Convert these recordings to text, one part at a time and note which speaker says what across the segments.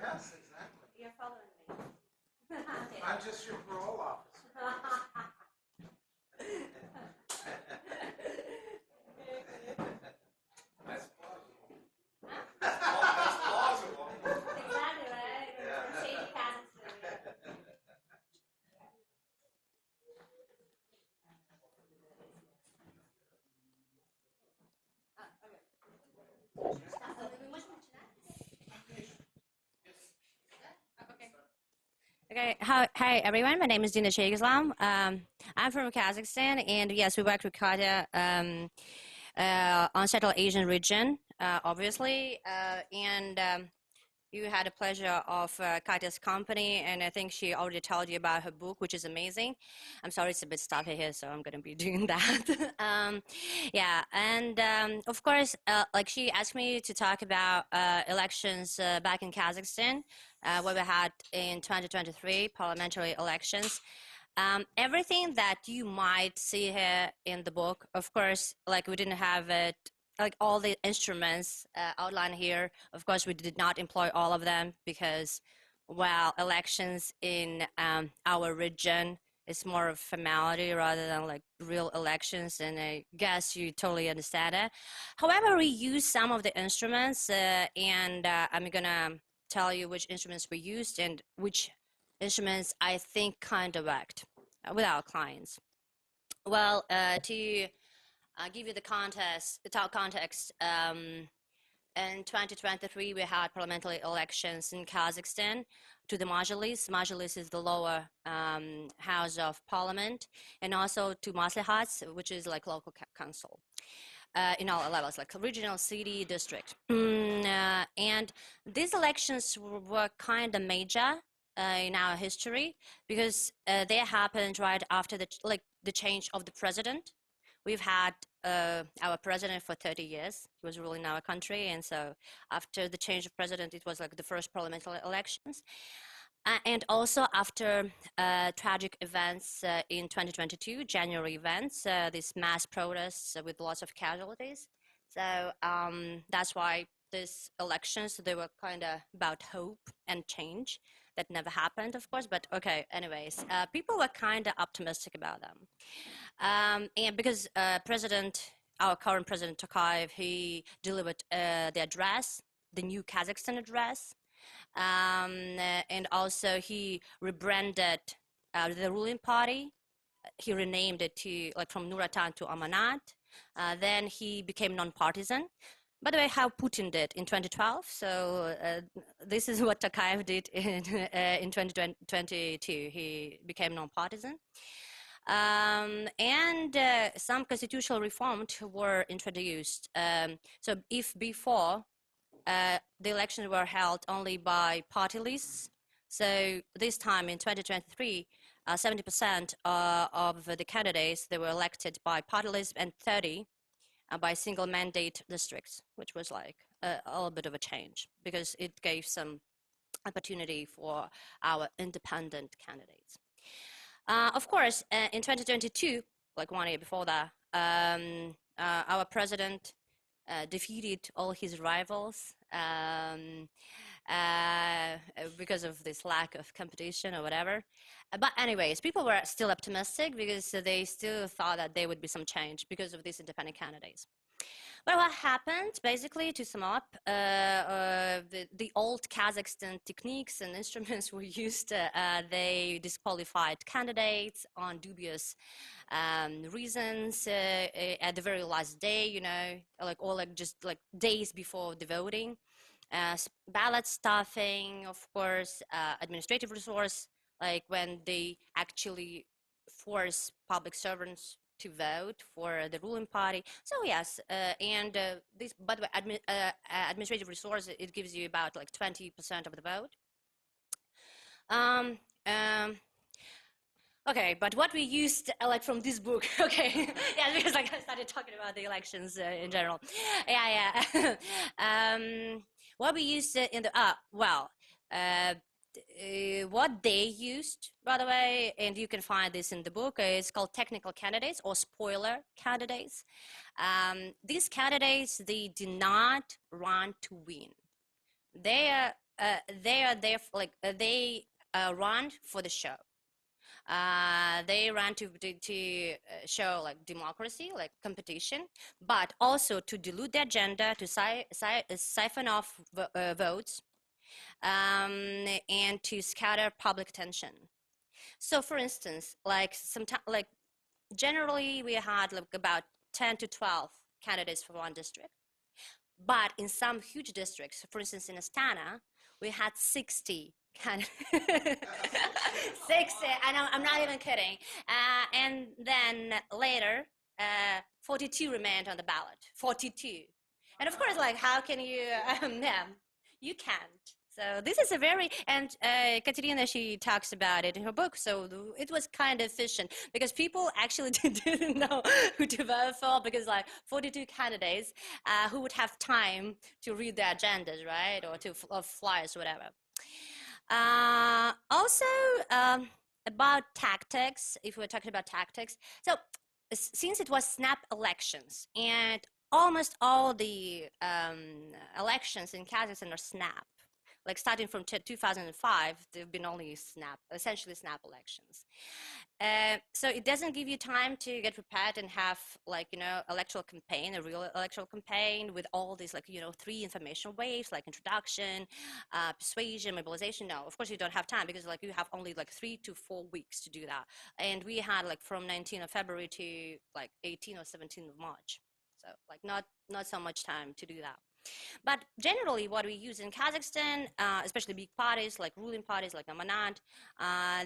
Speaker 1: Yes, exactly. You're following me. I'm just your parole officer. That's plausible. Huh? That's plausible. Exactly, right? Yeah. Shady Kazakhstan. Okay, hi everyone. My name is Dina Shaikhislam. I'm from Kazakhstan, and yes, we work with Katya on Central Asian region, obviously, and you had the pleasure of Katya's company, and I think she already told you about her book, which is amazing. I'm sorry it's a bit stuffy here, so I'm going to be doing that. Yeah, and of course, like she asked me to talk about elections back in Kazakhstan, what we had in 2023 parliamentary elections. Everything that you might see here in the book, of course, like we didn't have it, like all the instruments outlined here. Of course, we did not employ all of them because, well, elections in our region is more of formality rather than like real elections, and I guess you totally understand it. However, we use some of the instruments, and I'm gonna tell you which instruments we used and which instruments I think kind of worked with our clients. Well, to give you the context, in 2023, we had parliamentary elections in Kazakhstan to the Majlis. Majlis is the lower house of parliament, and also to Maslihats, which is like local council. In all levels, like regional, city, district. And these elections were kind of major in our history because they happened right after the change of the president. We've had our president for 30 years. He was ruling our country, and so after the change of president, it was like the first parliamentary elections. And also after tragic events in 2022, January events, these mass protests with lots of casualties. So that's why these elections, they were kind of about hope and change. That never happened, of course, but okay, anyways, people were kind of optimistic about them. And because our current President Tokayev, he delivered the address, the new Kazakhstan address, and also he rebranded the ruling party. He renamed it to from Nuratan to Amanat. Then he became non-partisan. By the way, how Putin did in 2012. So this is what Tokayev did in 2022. He became non-partisan. And some constitutional reforms were introduced. So if before the elections were held only by party lists, so this time in 2023, 70% of the candidates, they were elected by party lists, and 30 by single mandate districts, which was like a little bit of a change because it gave some opportunity for our independent candidates. Of course, in 2022, like 1 year before that, our president defeated all his rivals because of this lack of competition or whatever. But anyways, people were still optimistic because they still thought that there would be some change because of these independent candidates. But what happened, basically, to sum up, the old Kazakhstan techniques and instruments were used. They disqualified candidates on dubious reasons at the very last day, you know, just days before the voting. Ballot stuffing, of course, administrative resource, like when they actually force public servants to vote for the ruling party. So yes, and this, by the way, administrative resource, it gives you about like 20% of the vote. Okay, but what we used like from this book, okay, yeah, because like I started talking about the elections in general. Yeah. What we used in the what they used, by the way, and you can find this in the book, it's called technical candidates or spoiler candidates. These candidates, they do not run to win. They are there for, like they run for the show. They run to show like democracy, like competition, but also to dilute the agenda, to siphon off votes, and to scatter public attention. So, for instance, like generally we had like about 10 to 12 candidates for one district, but in some huge districts, for instance, in Astana, we had 60 candidates. 60, and I'm not even kidding. And then later, 42 remained on the ballot. 42. And of course, like, how can you, you can't. So this is a very, and Kateryna, she talks about it in her book, so it was kind of efficient because people actually didn't know who to vote for because like 42 candidates who would have time to read their agendas, right, or to flyers, whatever. Also, about tactics, if we're talking about tactics, so since it was snap elections and almost all the elections in Kazakhstan are snap, like starting from 2005, there've been only essentially snap elections. So it doesn't give you time to get prepared and have like, electoral campaign, a real electoral campaign with all these like, 3 information waves, like introduction, persuasion, mobilization. No, of course you don't have time because like you have only like 3 to 4 weeks to do that. And we had like from 19th of February to like 18th or 17th of March. So like not so much time to do that. But generally, what we use in Kazakhstan, especially big parties like ruling parties like Amanat,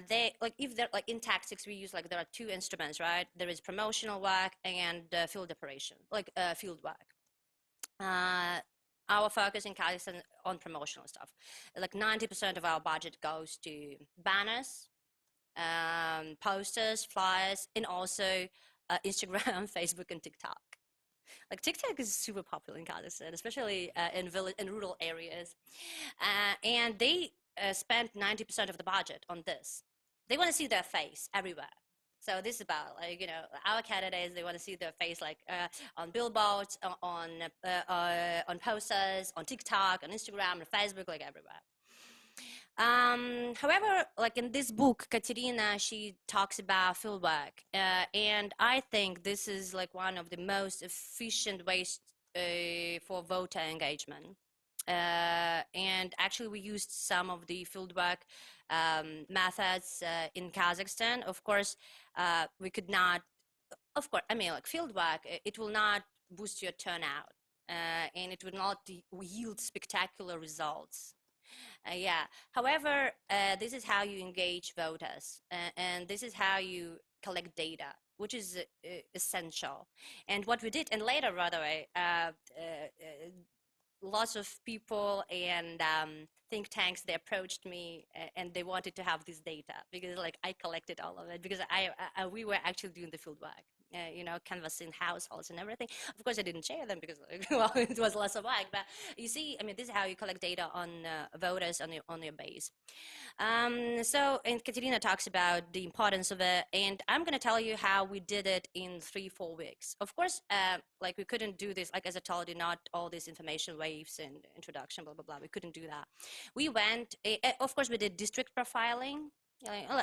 Speaker 1: they like if they're like in tactics, we use like there are 2 instruments, right? There is promotional work and field operation, like field work. Our focus in Kazakhstan on promotional stuff. Like 90% of our budget goes to banners, posters, flyers, and also Instagram, Facebook, and TikTok. Like TikTok is super popular in Kazakhstan, especially in rural areas, and they spend 90% of the budget on this. They want to see their face everywhere. So this is about like our candidates. They want to see their face like on billboards, on posters, on TikTok, on Instagram, on Facebook, like everywhere. However, like in this book, Kateryna, she talks about fieldwork, and I think this is like one of the most efficient ways for voter engagement. And actually, we used some of the fieldwork methods in Kazakhstan. Of course, we could not. Of course, I mean, like fieldwork, it will not boost your turnout, and it will not yield spectacular results. Yeah. However, this is how you engage voters, and this is how you collect data, which is essential. And what we did, and later, by the way, lots of people and think tanks, they approached me and they wanted to have this data because like I collected all of it because we were actually doing the field work. Canvassing households and everything. Of course, I didn't share them because, well, it was less of work. But you see, I mean, this is how you collect data on voters on your base. So, and Kateryna talks about the importance of it, and I'm going to tell you how we did it in 3-4 weeks. Of course, like we couldn't do this, like as I told you, not all these information waves and introduction, blah blah blah. We couldn't do that. We went, of course, we did district profiling.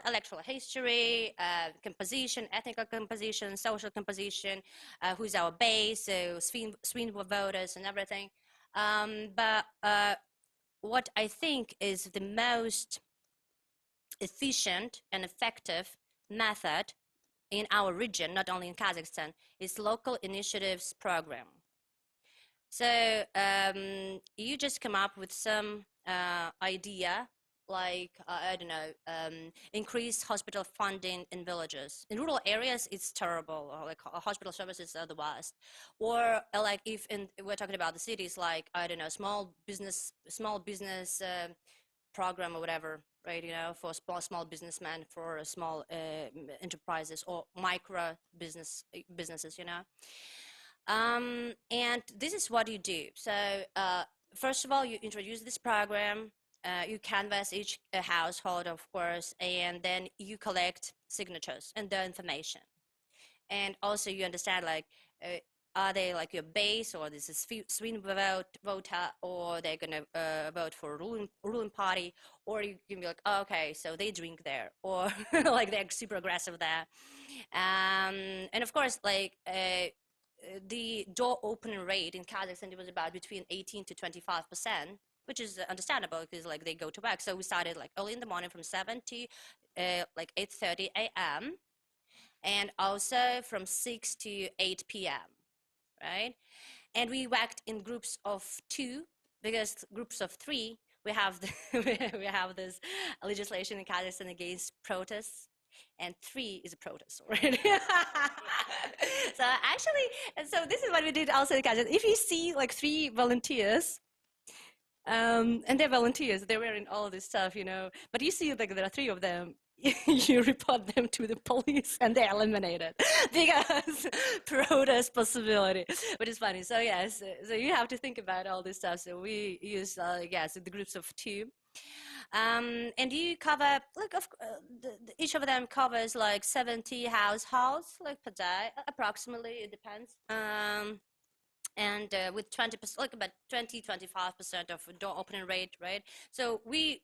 Speaker 1: Electoral history, composition, ethnic composition, social composition, who's our base, so swing voters and everything. But what I think is the most efficient and effective method in our region, not only in Kazakhstan, is local initiatives program. So you just come up with some idea like, I don't know, increase hospital funding in villages. In rural areas, it's terrible, or like hospital services are the worst. Or like if we're talking about the cities, like, I don't know, small business program or whatever, right, for small businessmen, for small enterprises or micro businesses, and this is what you do. So first of all, you introduce this program. you canvass each household, of course, and then you collect signatures and the information. And also you understand like, are they like your base, or this is swing voter, or they're gonna vote for a ruling party, or you can be like, oh, okay, so they drink there, or like they're super aggressive there. And of course, like the door opening rate in Kazakhstan, it was about between 18 to 25%, which is understandable because like they go to work. So we started like early in the morning from 7 to like 8:30 a.m. and also from 6 to 8 p.m. right? And we worked in groups of 2 because groups of 3 we have we have this legislation in Kazakhstan against protests, and 3 is a protest already. So actually, so this is what we did also in Kazakhstan. If you see like 3 volunteers, and they're volunteers, they're wearing all this stuff, you know, but you see like there are 3 of them, you report them to the police and they're eliminated because protest possibility, which is funny. So yes, so you have to think about all this stuff. So we use yes, the groups of 2, and you cover like each of them covers like 70 households like per day approximately. It depends. And with 20%, like about 20-25% of door opening rate, right? So we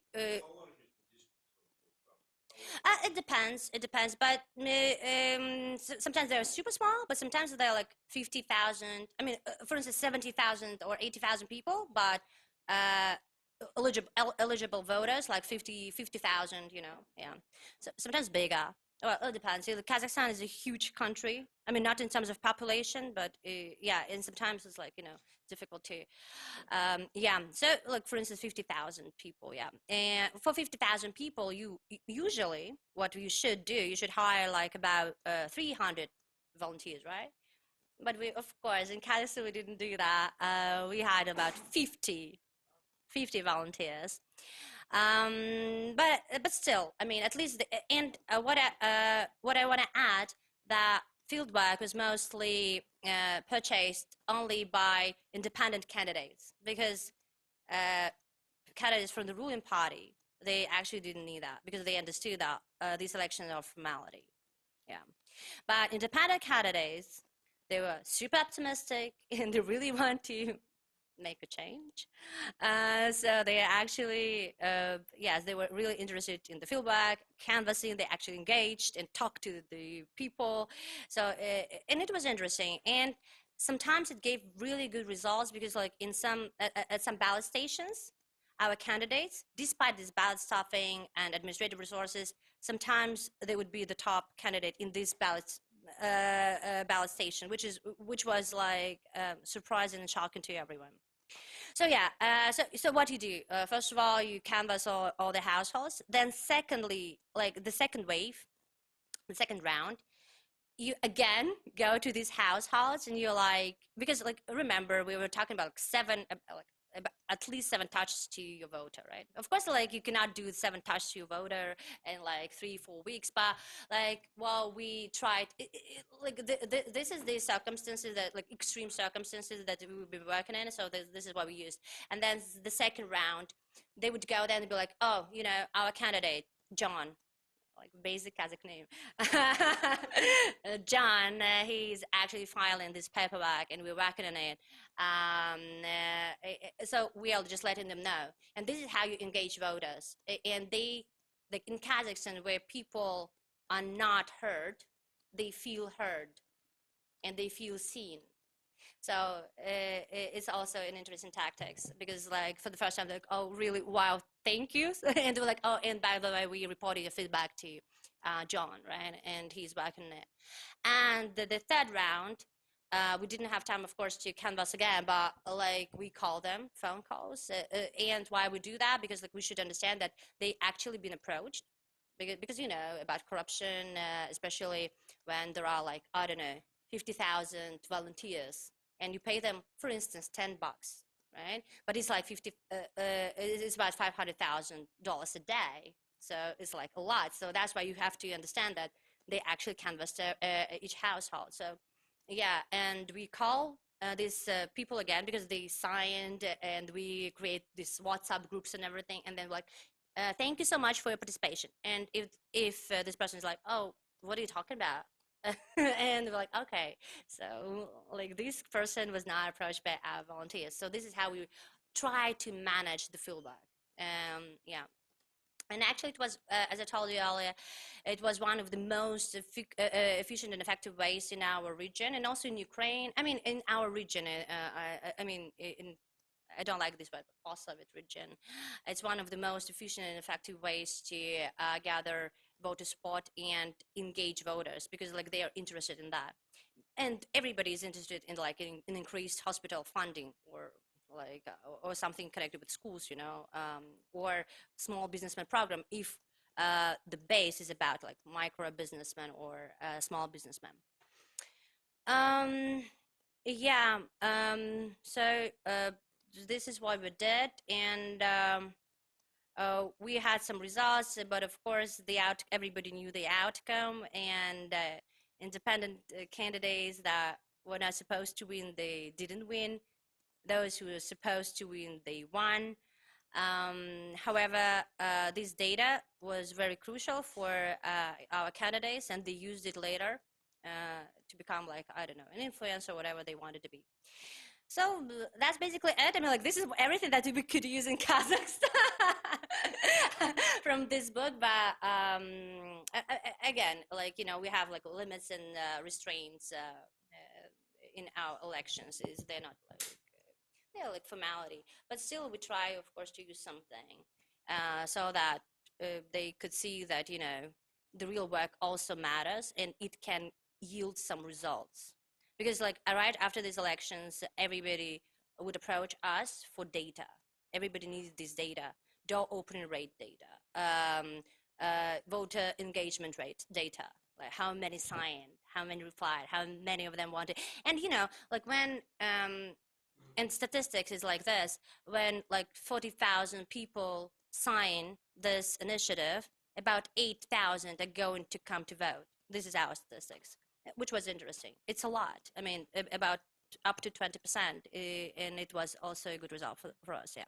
Speaker 1: it depends. It depends, but sometimes they're super small, but sometimes they're like 50,000. I mean, for instance, 70,000 or 80,000 people, but eligible voters like 50,000. You know, yeah. So sometimes bigger. Well, it depends. Kazakhstan is a huge country. I mean, not in terms of population, but yeah, and sometimes it's like, you know, difficult to yeah, so like for instance 50,000 people, yeah, and for 50,000 people you usually what you should do, you should hire like about 300 volunteers, right? But we, of course, in Kazakhstan we didn't do that. We had about 50 volunteers, but still, I mean, at least and what I want to add, that Fieldwork was mostly purchased only by independent candidates because candidates from the ruling party, they actually didn't need that because they understood that these elections are formality. Yeah, but independent candidates, they were super optimistic and they really want to make a change. So they actually, yes, they were really interested in the fieldwork, canvassing. They actually engaged and talked to the people. So, and it was interesting. And sometimes it gave really good results because, like, in some at some ballot stations, our candidates, despite this ballot stuffing and administrative resources, sometimes they would be the top candidate in this ballot station, which was like surprising and shocking to everyone. So yeah, so what you do? First of all, you canvass all the households. Then secondly, like the second wave, the second round, you again go to these households and you're like, because like remember we were talking about like at least 7 touches to your voter, right? Of course, like you cannot do 7 touches to your voter in like 3-4 weeks, but like, well, we tried like this is the circumstances that like extreme circumstances that we would be working in. So this is what we used. And then the second round, they would go there and be like, oh, you know, our candidate John, like basic Kazakh name. John, he's actually filing this paperwork and we're working on it. So we are just letting them know. And this is how you engage voters. And they, like in Kazakhstan, where people are not heard, they feel heard and they feel seen. So it's also an interesting tactics because like for the first time they're like, oh really, wow, thank you. And they're like, oh, and by the way, we reported your feedback to John, right? And he's working it. And the third round, we didn't have time, of course, to canvass again, but like we call them phone calls. And why we do that? Because like we should understand that they actually been approached because you know about corruption, especially when there are like, I don't know, 50,000 volunteers and you pay them, for instance, $10, right? But it's like it's about $500,000 a day. So it's like a lot. So that's why you have to understand that they actually canvassed each household. So yeah, and we call these people again, because they signed and we create these WhatsApp groups and everything, and then like, thank you so much for your participation. And if this person is like, oh, what are you talking about? And we're like, okay, so like this person was not approached by our volunteers. So this is how we try to manage the fieldwork. Yeah. And actually, it was, as I told you earlier, it was one of the most efficient and effective ways in our region, and also in Ukraine. I mean, in our region, I mean, I don't like this word, but post-Soviet region. It's one of the most efficient and effective ways to gather voter support and engage voters, because like they are interested in that. And everybody is interested in like in increased hospital funding, or like or something connected with schools, you know, or small businessman program if the base is about like micro businessmen or small businessmen. Yeah, so this is what we did, and we had some results, but of course everybody knew the outcome, and independent candidates that were not supposed to win, they didn't win. Those who were supposed to win, they won. However, this data was very crucial for our candidates, and they used it later to become like, I don't know, an influencer or whatever they wanted to be. So that's basically it. I mean, like, this is everything that we could use in Kazakhstan from this book. But again, like, you know, we have like limits and restraints in our elections. They're not like, they're like formality, but still we try, of course, to use something so that they could see that, you know, the real work also matters and it can yield some results. Because like right after these elections, everybody would approach us for data. Everybody needs this data, door opening rate data, voter engagement rate data, like how many signed, how many replied, how many of them wanted. And you know, like when and statistics is like this, when like 40,000 people sign this initiative, about 8,000 are going to come to vote. This is our statistics, which was interesting. It's a lot. I mean, about up to 20%, and it was also a good result for us, yeah.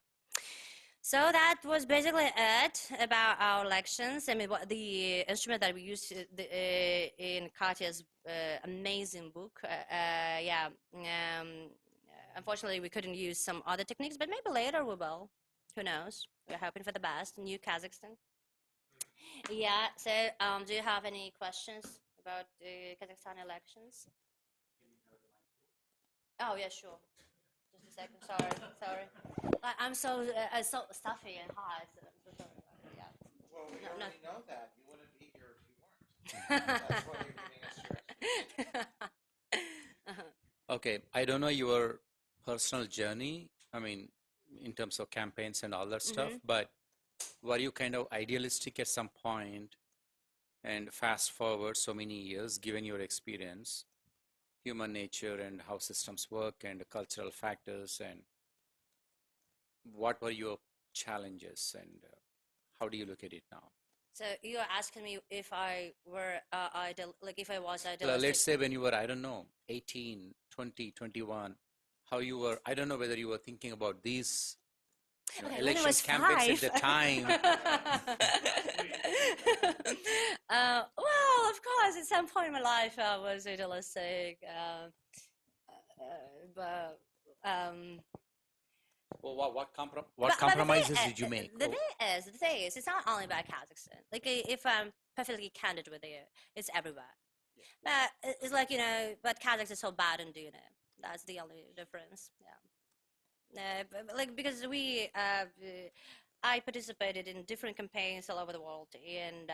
Speaker 1: So that was basically it about our elections. I mean, what the instrument that we used in Katya's amazing book, yeah. Unfortunately, we couldn't use some other techniques, but maybe later we will. Who knows? We're hoping for the best. New Kazakhstan. Yeah. So, do you have any questions about the Kazakhstan elections? Oh yeah, sure. Just a second. Sorry. I'm so stuffy and hot. So sorry. Yeah.
Speaker 2: Well, we already know that. You wouldn't be here if you weren't. That's why you're giving us your experience.
Speaker 3: Okay, I don't know your personal journey, I mean, in terms of campaigns and all that stuff, but were you kind of idealistic at some point, and fast forward so many years, given your experience, human nature and how systems work and the cultural factors, and what were your challenges, and how do you look at it now?
Speaker 1: So you're asking me if I were if I was idealistic.
Speaker 3: Well, let's say when you were, I don't know, 18, 20, 21, how you were, I don't know whether you were thinking about these election campaigns at the time.
Speaker 1: Well, of course, at some point in my life I was idealistic, but
Speaker 3: well, what compromises did you make?
Speaker 1: The thing is, it's not only about Kazakhstan. Like, if I'm perfectly candid with you, it's everywhere. Yeah. But it's like, you know, but Kazakhstan is so bad in doing it. That's the only difference. Yeah. Like, because I participated in different campaigns all over the world, and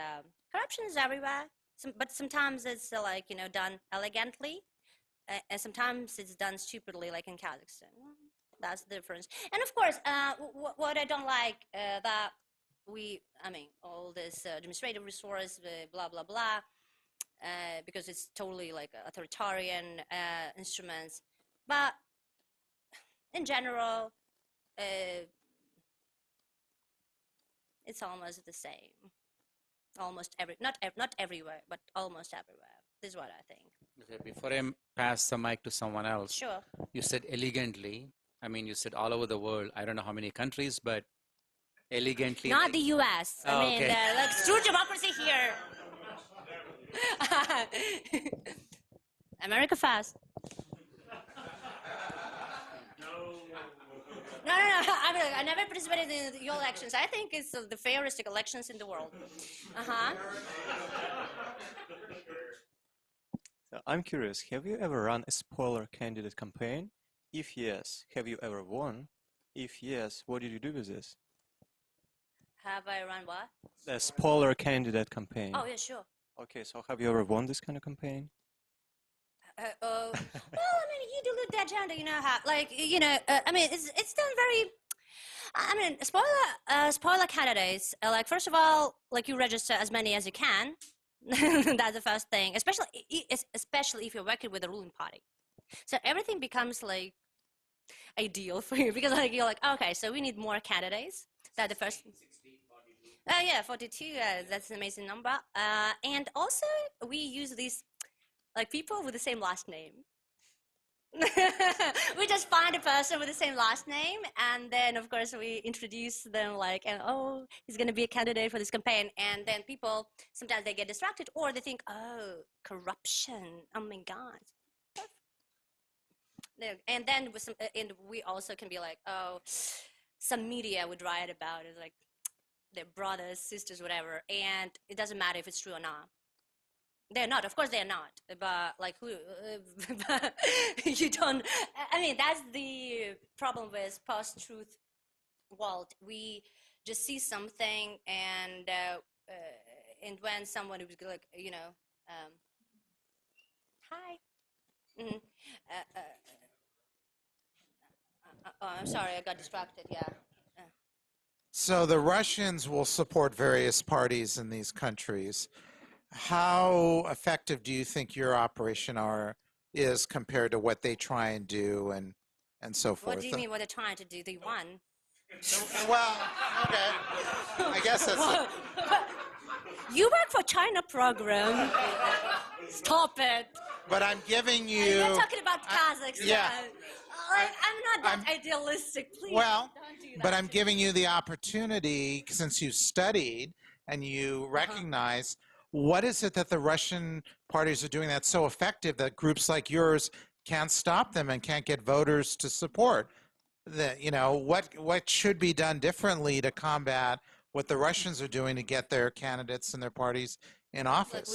Speaker 1: corruption is everywhere. But sometimes it's like, you know, done elegantly, and sometimes it's done stupidly, like in Kazakhstan. That's the difference. And of course, what I don't like that all this administrative resource, blah blah blah, because it's totally like authoritarian instruments. But in general, it's almost the same. Almost not everywhere, but almost everywhere. This is what I think.
Speaker 3: Okay, before I pass the mic to someone else.
Speaker 1: Sure.
Speaker 3: You said elegantly. I mean, you said all over the world. I don't know how many countries, but elegantly.
Speaker 1: Not the U.S. I
Speaker 3: Oh,
Speaker 1: mean,
Speaker 3: okay.
Speaker 1: like true democracy here. America fast. No. I mean, I never participated in your elections. I think it's the fairest elections in the world.
Speaker 4: So I'm curious, have you ever run a spoiler candidate campaign? If yes, have you ever won? If yes, what did you do with this?
Speaker 1: Have I run what?
Speaker 4: A spoiler candidate campaign.
Speaker 1: Oh, yeah, sure.
Speaker 4: Okay, so have you ever won this kind of campaign?
Speaker 1: Well, I mean, you dilute the agenda, you know how, like, you know, I mean, it's done very, I mean, spoiler candidates, like, first of all, like, you register as many as you can. That's the first thing, especially if you're working with the ruling party. So everything becomes, like, ideal for you, because, like, you're like, okay, so we need more candidates. That's the first. Yeah, 42, that's an amazing number. And also, we use these, like, people with the same last name. We just find a person with the same last name, and then, of course, we introduce them, like, and oh, he's going to be a candidate for this campaign. And then people, sometimes they get distracted, or they think, oh, corruption, oh my God. And then with some, and we also can be like, oh, some media would write about it, like, their brothers, sisters, whatever, and it doesn't matter if it's true or not. They're not, of course they're not, but like who, you don't, I mean, that's the problem with post-truth world. We just see something, and when someone who's like, you know, hi, oh, I'm sorry, I got distracted, yeah.
Speaker 2: So the Russians will support various parties in these countries. How effective do you think your operation is compared to what they try and do and so forth?
Speaker 1: What do you mean what they're trying to do? They won.
Speaker 2: Well, okay. I guess that's...
Speaker 1: You work for China program. Stop it.
Speaker 2: But I'm giving you...
Speaker 1: You're talking about Kazakhstan.
Speaker 2: Yeah.
Speaker 1: I'm not that idealistic. Please
Speaker 2: Well,
Speaker 1: don't do that.
Speaker 2: but I'm giving you the opportunity, since you studied and you recognize, what is it that the Russian parties are doing that's so effective that groups like yours can't stop them and can't get voters to support? You know, what should be done differently to combat what the Russians are doing to get their candidates and their parties in office?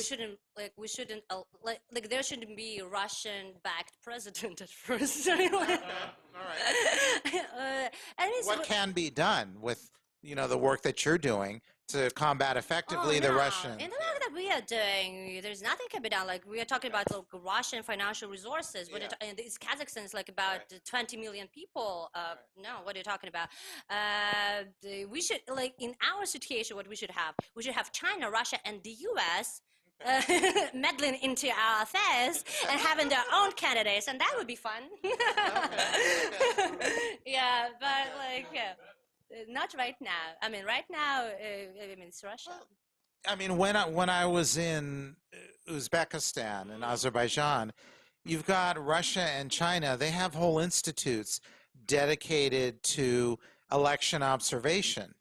Speaker 1: Like there shouldn't be a Russian-backed president at first. All
Speaker 2: right. What can be done with, you know, the work that you're doing to combat effectively the Russian?
Speaker 1: In the work that we are doing, there's nothing can be done. Like, we are talking about, like, Russian financial resources.
Speaker 2: Yeah.
Speaker 1: And Kazakhstan is like about 20 million people. No, what are you talking about? We should, like, in our situation, what we should have China, Russia, and the U.S. meddling into our affairs and having their own candidates, and that would be fun. Yeah, but, like, not right now. I mean, right now, I mean, it's Russia.
Speaker 2: Well, I mean, when I was in Uzbekistan and Azerbaijan, you've got Russia and China. They have whole institutes dedicated to election observation.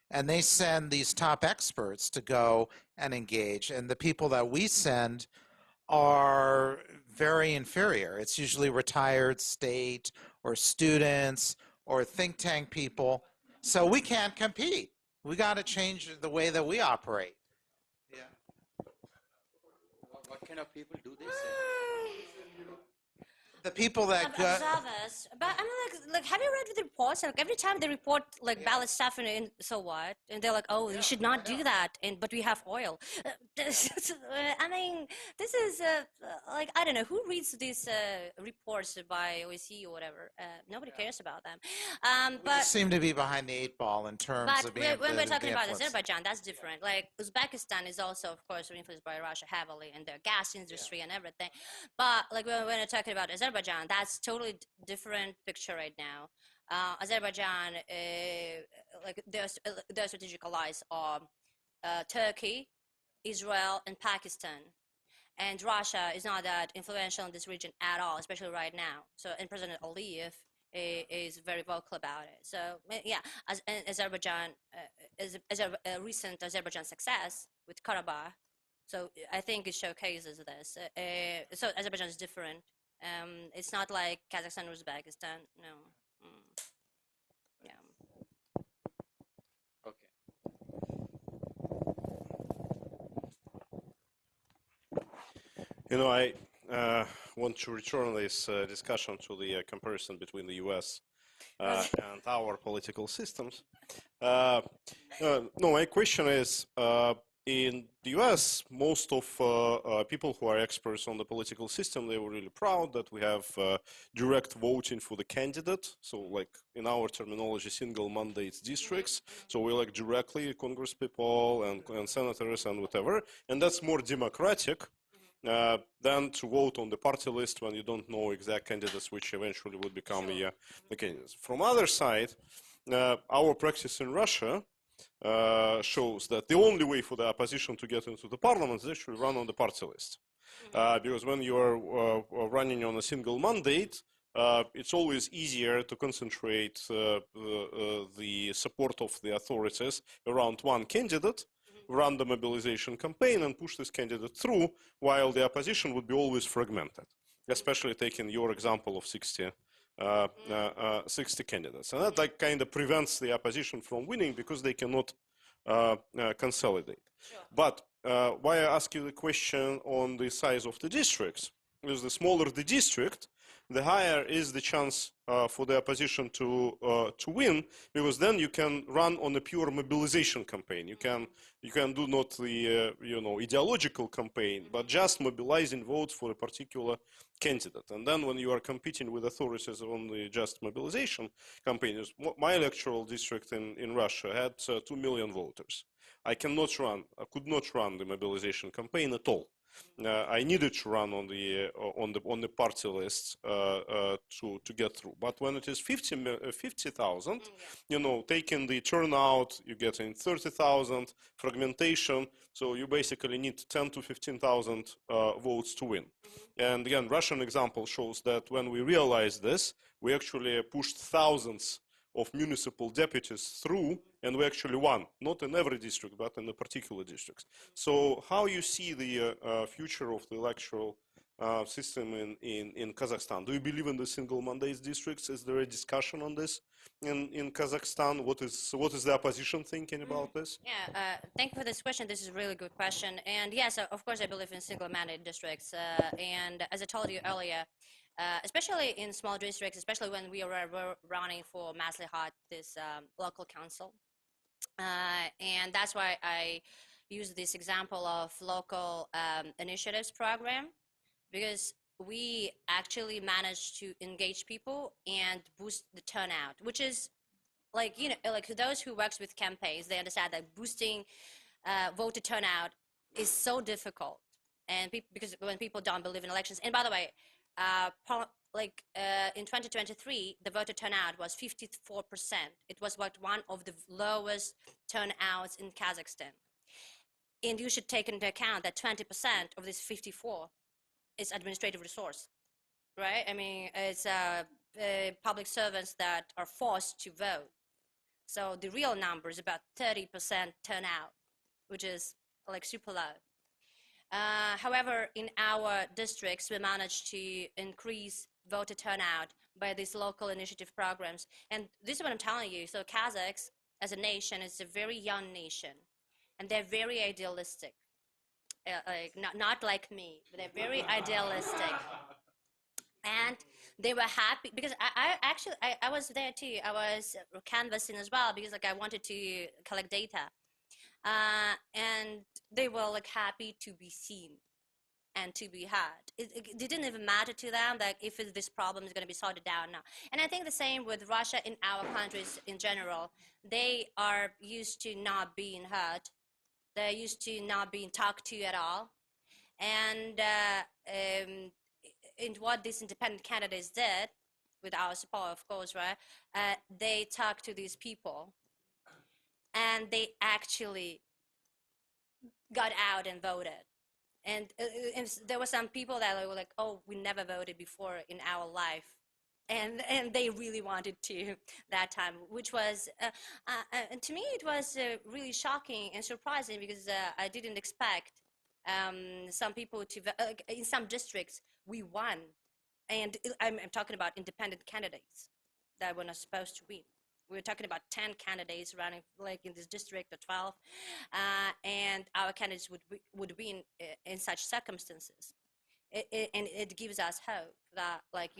Speaker 2: And they send these top experts to go and engage. And the people that we send are very inferior. It's usually retired state or students or think tank people. So we can't compete. We got to change the way that we operate. Yeah.
Speaker 3: What kind of people do this?
Speaker 2: The people that
Speaker 1: observers, but I mean, like, have you read the reports? Like, every time they report, like, ballot stuff, and so what? And they're like, oh, you should not do that. But we have oil. I mean, this is like, I don't know who reads these reports by OSCE or whatever. Nobody cares about them.
Speaker 2: we seem to be behind the 8 ball in terms of being
Speaker 1: when we're talking about
Speaker 2: influence.
Speaker 1: Azerbaijan, that's different. Like, Uzbekistan is also, of course, influenced by Russia heavily in their gas industry and everything. But like when we're talking about Azerbaijan, that's totally different picture right now. Azerbaijan, like their strategic allies are Turkey, Israel, and Pakistan. And Russia is not that influential in this region at all, especially right now. So, and President Aliyev is very vocal about it. So, yeah, as Azerbaijan, as a recent Azerbaijan success with Karabakh, so I think it showcases this. So Azerbaijan is different. It's not like Kazakhstan or Uzbekistan. No. Yeah.
Speaker 3: Okay.
Speaker 5: I want to return this discussion to the comparison between the US and our political systems. No, my question is, in the US, most of people who are experts on the political system, they were really proud that we have direct voting for the candidate. So like in our terminology, single mandate districts. So we elect directly Congress people and senators and whatever. And that's more democratic than to vote on the party list when you don't know exact candidates which eventually would become the candidates. From other side, our practice in Russia shows that the only way for the opposition to get into the parliament is actually run on the party list. Because when you are running on a single mandate, it's always easier to concentrate the support of the authorities around one candidate, run the mobilization campaign and push this candidate through, while the opposition would be always fragmented, especially taking your example of 60 candidates. And that like kind of prevents the opposition from winning because they cannot consolidate.
Speaker 1: Sure.
Speaker 5: But why I ask you the question on the size of the districts is the smaller the district, the higher is the chance for the opposition to win, because then you can run on a pure mobilization campaign. You can do not the ideological campaign, but just mobilizing votes for a particular candidate. And then when you are competing with authorities on the just mobilization campaign, my electoral district in Russia had 2 million voters. I could not run the mobilization campaign at all. I needed to run on the party list to get through. But when it is 50,000, taking the turnout, you get in 30,000 fragmentation. So you basically need 10 to 15,000 votes to win. And again, Russian example shows that when we realized this, we actually pushed thousands of municipal deputies through, and we actually won, not in every district, but in the particular districts. So how you see the future of the electoral system in Kazakhstan? Do you believe in the single mandate districts? Is there a discussion on this in Kazakhstan? What is the opposition thinking about this?
Speaker 1: Yeah, thank you for this question. This is a really good question. And yes, of course, I believe in single mandate districts. And as I told you earlier, especially in small districts, especially when we were running for Maslahat, this local council. And that's why I use this example of local initiatives program, because we actually managed to engage people and boost the turnout, which is like, like those who works with campaigns, they understand that boosting voter turnout is so difficult. And because when people don't believe in elections, and by the way, in 2023, the voter turnout was 54%. It was one of the lowest turnouts in Kazakhstan. And you should take into account that 20% of this 54 is administrative resource, right? I mean, it's public servants that are forced to vote. So the real number is about 30% turnout, which is like super low. However, in our districts, we managed to increase voter turnout by these local initiative programs. And this is what I'm telling you. So Kazakhs, as a nation, is a very young nation. And they're very idealistic. Not like me, but they're very idealistic. And they were happy, because I was there too. I was canvassing as well, because I wanted to collect data. And they were happy to be seen and to be heard. It didn't even matter to them that if this problem is going to be sorted out now. And I think the same with Russia in our countries in general. They are used to not being heard. They're used to not being talked to at all. And what these independent candidates did, with our support, of course, right? They talked to these people. And they actually got out and voted. and there were some people that were like, oh, we never voted before in our life. And they really wanted to that time, which was, and to me, it was really shocking and surprising because I didn't expect some people to, in some districts, we won. And I'm talking about independent candidates that were not supposed to win. We were talking about 10 candidates running, like in this district, or 12, and our candidates would win in such circumstances. And it gives us hope that, like,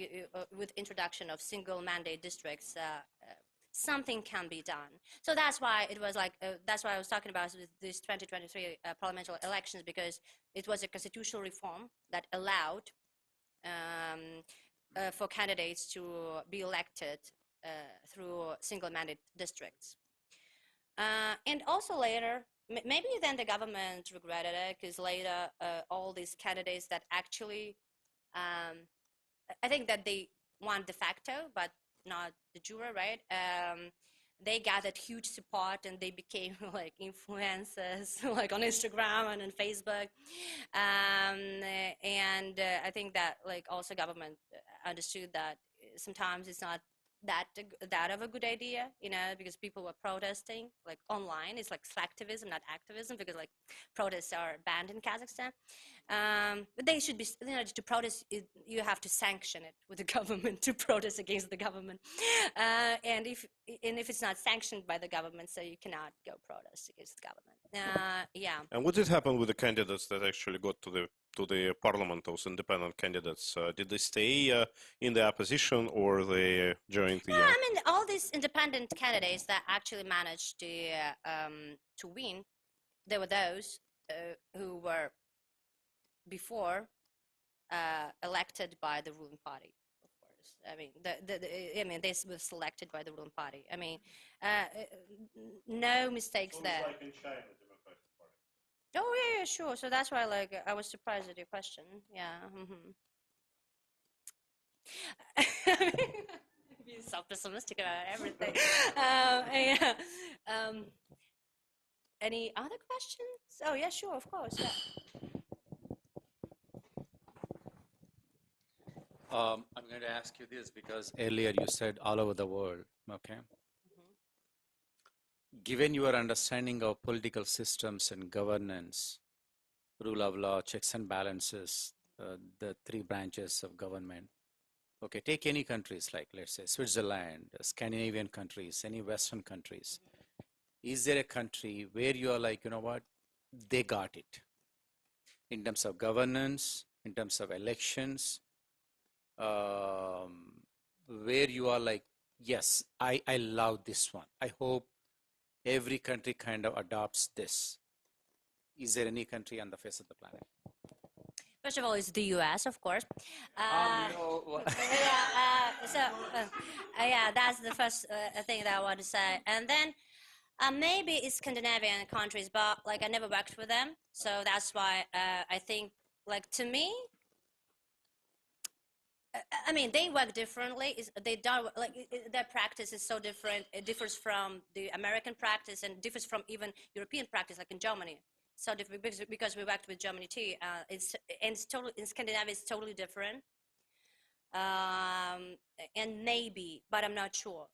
Speaker 1: with introduction of single mandate districts, something can be done. So that's why it was like, that's why I was talking about this 2023 parliamentary elections, because it was a constitutional reform that allowed for candidates to be elected through single mandate districts. And also later, maybe then the government regretted it, because later all these candidates that actually, I think that they won de facto, but not de jure, right? They gathered huge support and they became like influencers, like on Instagram and on Facebook. And I think that like also government understood that sometimes it's not that of a good idea, you know, because people were protesting like online. It's like slacktivism, not activism, because like protests are banned in Kazakhstan. But they should be, you know, to protest, you have to sanction it with the government to protest against the government. And if it's not sanctioned by the government, so you cannot go protest against the government. Yeah.
Speaker 5: And what did happen with the candidates that actually got to the parliament, those independent candidates? Did they stay in the opposition, or they joined the?
Speaker 1: I mean, all these independent candidates that actually managed to win, there were those who were before elected by the ruling party. Of course, I mean, they were selected by the ruling party. I mean, no mistakes there.
Speaker 5: Like in China, Democratic Party.
Speaker 1: Oh yeah, sure. So that's why, like, I was surprised at your question. Yeah. Being so pessimistic about everything. Yeah. Any other questions? Oh yeah, sure, of course. Yeah.
Speaker 3: I'm going to ask you this because earlier you said all over the world, okay? Given your understanding of political systems and governance, rule of law, checks and balances, the three branches of government, okay, take any countries like, let's say, Switzerland, Scandinavian countries, any Western countries. Is there a country where you are like, you know what, they got it in terms of governance, in terms of elections, where you are like, yes, I love this one. I hope every country kind of adopts this. Is there any country on the face of the planet?
Speaker 1: First of all, it's the U.S., of course.
Speaker 3: No.
Speaker 1: Yeah, that's the first thing that I want to say. And then maybe it's Scandinavian countries, but like I never worked with them, so that's why I think, like, to me, I mean, they work differently. They don't, like, their practice is so different. It differs from the American practice and differs from even European practice, like in Germany. So different because we worked with Germany too. It's totally, in Scandinavia, it's totally different. And maybe, but I'm not sure.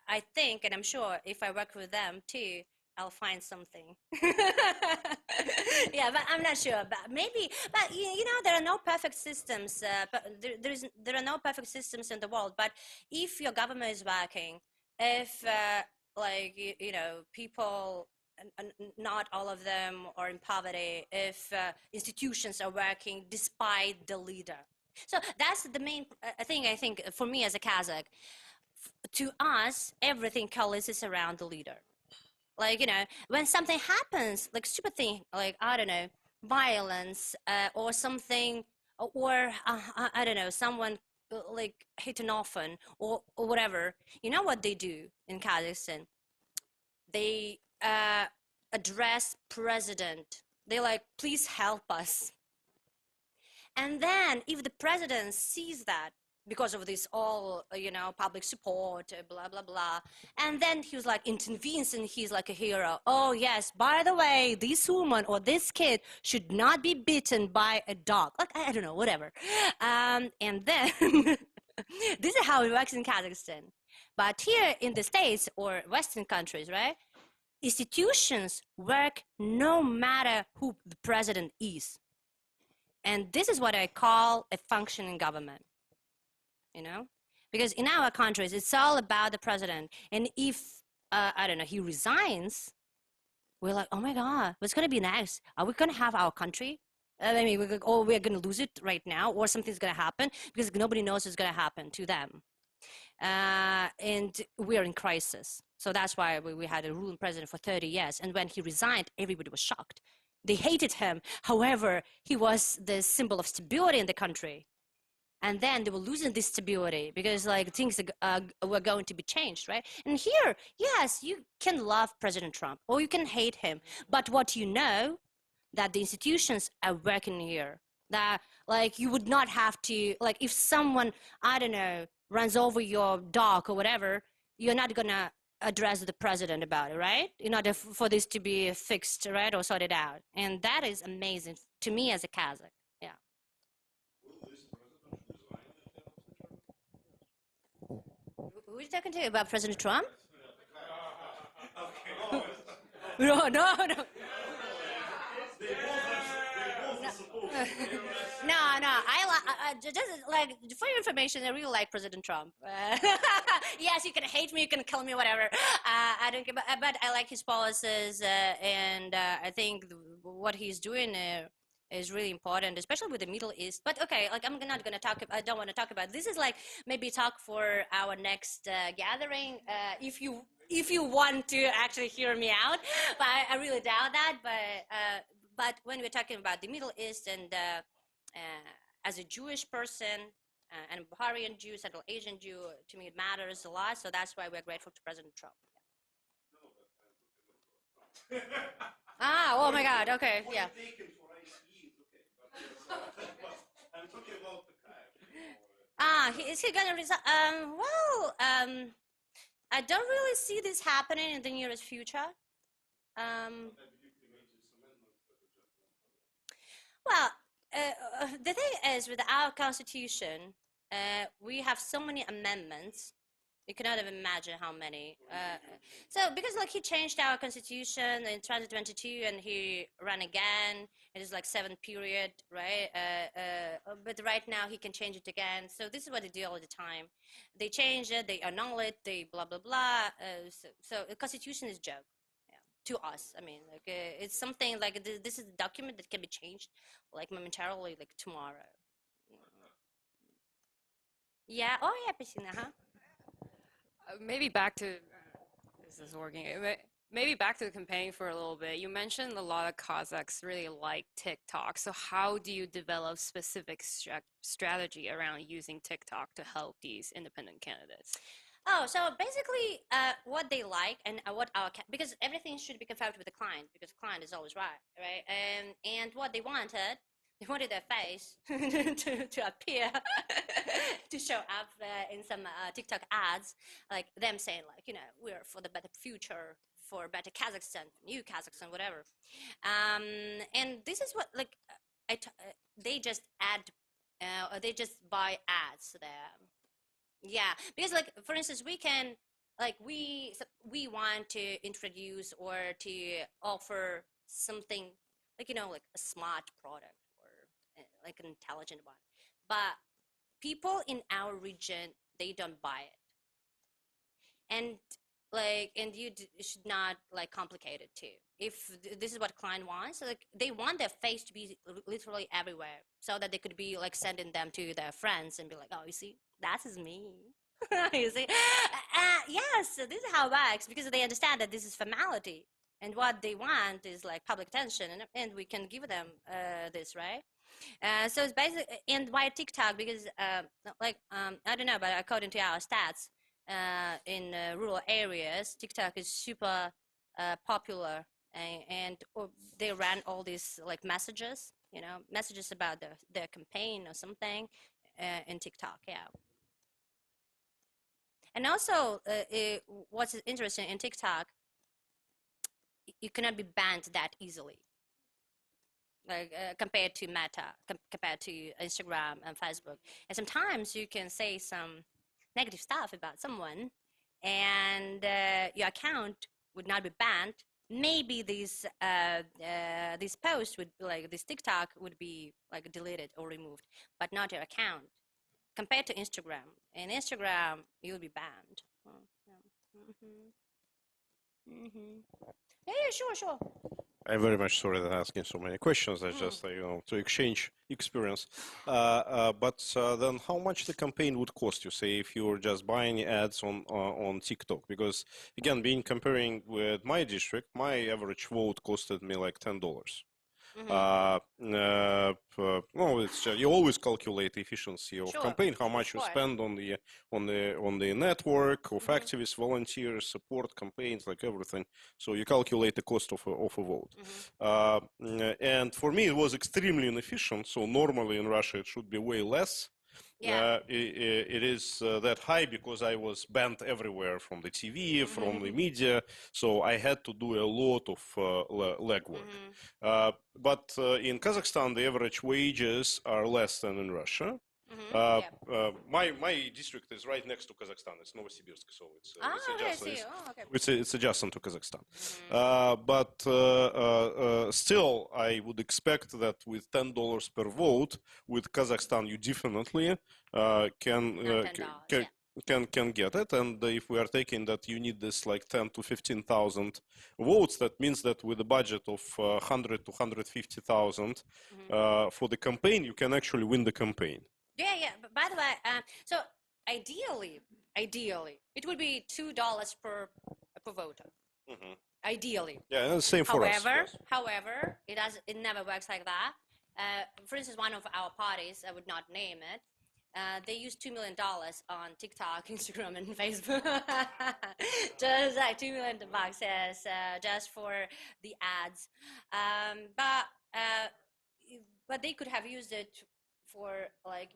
Speaker 1: I think, and I'm sure, if I work with them too, I'll find something. Yeah, but I'm not sure. But maybe, but you know, there are no perfect systems. But there are no perfect systems in the world. But if your government is working, if like you know, people, not all of them are in poverty, if institutions are working despite the leader. So that's the main thing, I think, for me as a Kazakh. To us, everything coalesces around the leader. Like, you know, when something happens, like stupid thing, like, I don't know, violence or something, or I don't know, someone like hit an orphan or whatever, you know what they do in Kazakhstan? They address president. They like, please help us. And then if the president sees that, because of this all, public support, blah, blah, blah. And then he was like intervenes and he's like a hero. Oh, yes, by the way, this woman or this kid should not be bitten by a dog. Like, I don't know, whatever. And then this is how it works in Kazakhstan. But here in the States or Western countries, right? Institutions work no matter who the president is. And this is what I call a functioning government, Because in our countries, it's all about the president. And if, I don't know, he resigns, we're like, oh my God, what's going to be next? Are we going to have our country? We're going to lose it right now, or something's going to happen, because nobody knows what's going to happen to them. And we're in crisis. So that's why we had a ruling president for 30 years. And when he resigned, everybody was shocked. They hated him. However, he was the symbol of stability in the country. And then they were losing this stability because things were going to be changed, right? And here, yes, you can love President Trump or you can hate him. But what you know, that the institutions are working here. That you would not have to, if someone, I don't know, runs over your dog or whatever, you're not going to address the president about it, right? In order for this to be fixed, right, or sorted out. And that is amazing to me as a Kazakh. Yeah. Who are you talking to about President Trump? No. No. I just for your information, I really like President Trump. Yes, you can hate me, you can kill me, whatever. I don't care, but I like his policies, and I think what he's doing is really important, especially with the Middle East. But okay, I'm not gonna talk. I don't want to talk about this. Is maybe talk for our next gathering. If you want to actually hear me out, but I really doubt that. But when we're talking about the Middle East and as a Jewish person and a Bahrain Jew, Central Asian Jew, to me it matters a lot. So that's why we're grateful to President Trump. Oh my God. Okay. Yeah. Is he gonna resign? I don't really see this happening in the nearest future. Well, the thing is, with our constitution, we have so many amendments. You cannot even imagine how many. So because he changed our constitution in 2022 and he ran again, it is 7th period, right? But right now he can change it again. So this is what they do all the time. They change it, they annul it, they blah, blah, blah. So the constitution is a joke. To us, I mean, it's something this is a document that can be changed momentarily, tomorrow. Yeah. Oh yeah, Priscilla, huh?
Speaker 6: Maybe back to this is working. Maybe back to the campaign for a little bit. You mentioned a lot of Kazakhs really like TikTok. So how do you develop specific strategy around using TikTok to help these independent candidates?
Speaker 1: Oh, so basically, what they like and because everything should be confirmed with the client, because the client is always right? And what they wanted their face to appear, to show up in some TikTok ads, them saying we're for the better future, for better Kazakhstan, new Kazakhstan, whatever. And this is what they just they just buy ads there. Yeah, because for instance, we can we want to introduce or to offer something a smart product or an intelligent one, but people in our region, they don't buy it, and you should not complicate it too. If this is what client wants, they want their face to be literally everywhere, so that they could be sending them to their friends and be like, oh, you see, that is me. You see, yes, this is how it works, because they understand that this is formality, and what they want is public attention, and we can give them this, right? So it's basically, and why TikTok? Because I don't know, but according to our stats, in rural areas, TikTok is super popular, and they ran all these messages, messages about their campaign or something in TikTok. Yeah. And also, what's interesting in TikTok, you cannot be banned that easily. Like compared to Meta, compared to Instagram and Facebook. And sometimes you can say some negative stuff about someone, and your account would not be banned. Maybe these posts would, like this TikTok, would be like deleted or removed, but not your account. Compared to Instagram, in Instagram you'll be banned. Oh, yeah. Yeah, sure.
Speaker 5: I'm very much sorry that I'm asking so many questions. That's just to exchange experience. But then, how much the campaign would cost you? Say if you're just buying ads on TikTok, because again, being comparing with my district, my average vote costed me like $10. No, it's you always calculate the efficiency of campaign, how much you spend on the network of activists, volunteers, support campaigns, like everything. So you calculate the cost of a vote. And for me, it was extremely inefficient. So normally in Russia, it should be way less.
Speaker 1: Yeah.
Speaker 5: It is that high because I was banned everywhere from the TV, from the media, so I had to do a lot of legwork. But in Kazakhstan, the average wages are less than in Russia. My district is right next to Kazakhstan. It's Novosibirsk, so it's adjacent to Kazakhstan. But still, I would expect that with $10 per vote, with Kazakhstan, you definitely can get it. And if we are taking that you need this like 10 to 15,000 votes, that means that with a budget of 100 to 150,000 for the campaign, you can actually win the campaign.
Speaker 1: Yeah. But by the way, so ideally, it would be $2 per voter. Ideally.
Speaker 5: Yeah, same for us.
Speaker 1: However, it never works like that. For instance, one of our parties, I would not name it, they use $2 million on TikTok, Instagram, and Facebook. Just like $2 million, yes, just for the ads. But they could have used it for, like,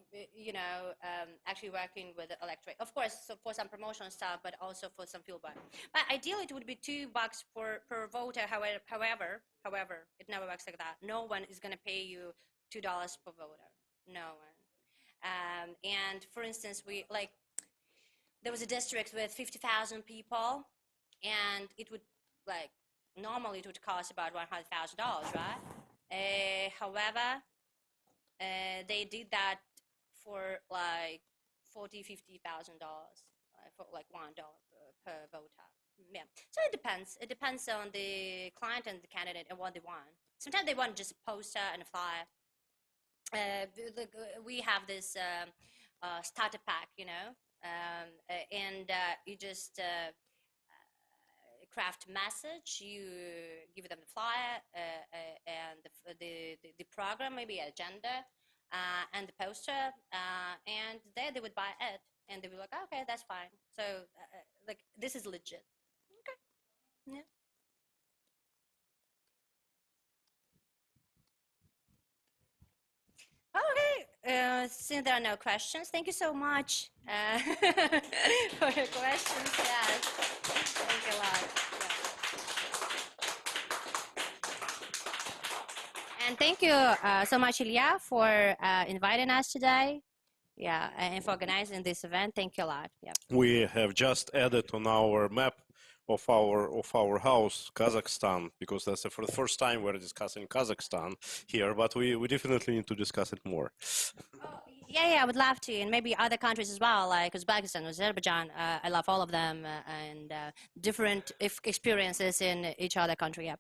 Speaker 1: actually working with the Electoral. Of course, so for some promotional stuff, but also for some fieldwork. But ideally, it would be $2 per voter. However, it never works like that. No one is going to pay you $2 per voter. No one. And for instance, there was a district with 50,000 people, and it would, like, normally it would cost about $100,000, right? However, they did that for like $40,000-$50,000, for like $1 per voter. Yeah. So it depends. It depends on the client and the candidate and what they want. Sometimes they want just a poster and a flyer. We have this starter pack, and you just craft a message. You give them the flyer and the program, maybe agenda, and the poster, and there they would buy it, and they would be like, okay, that's fine. So like, this is legit. Okay. Yeah. Okay, since there are no questions, thank you so much for your questions. Yes, thank you a lot. Yeah. And thank you so much, Ilya, for inviting us today. Yeah, and for organizing this event. Thank you a lot. Yeah.
Speaker 5: We have just added on our map of our house Kazakhstan, because that's for the first time we're discussing Kazakhstan here, but we definitely need to discuss it more.
Speaker 1: Oh, yeah, I would love to, and maybe other countries as well, like Uzbekistan, Azerbaijan. I love all of them, and different experiences in each other country. Yeah.